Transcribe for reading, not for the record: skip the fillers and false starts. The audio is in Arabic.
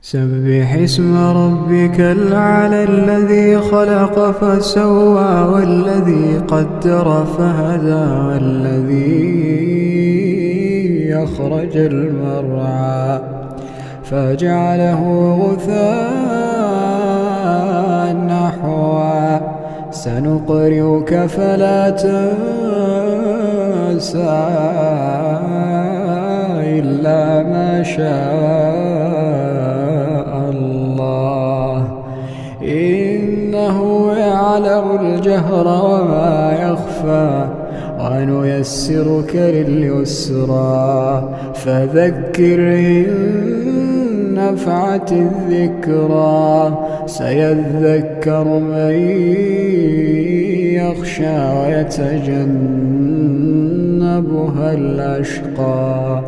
سبح اسم ربك الأعلى الذي خلق فسوى والذي قدر فهدى والذي أخرج المرعى فجعله غثاء نحوا سنقرئك فلا تنسى إلا ما شاء الله إنه يعلم الجهر وما يخفى ونيسرك لليسرى فذكر إن نفعت الذكرى سيذكر من يخشى ويتجنبها الأشقى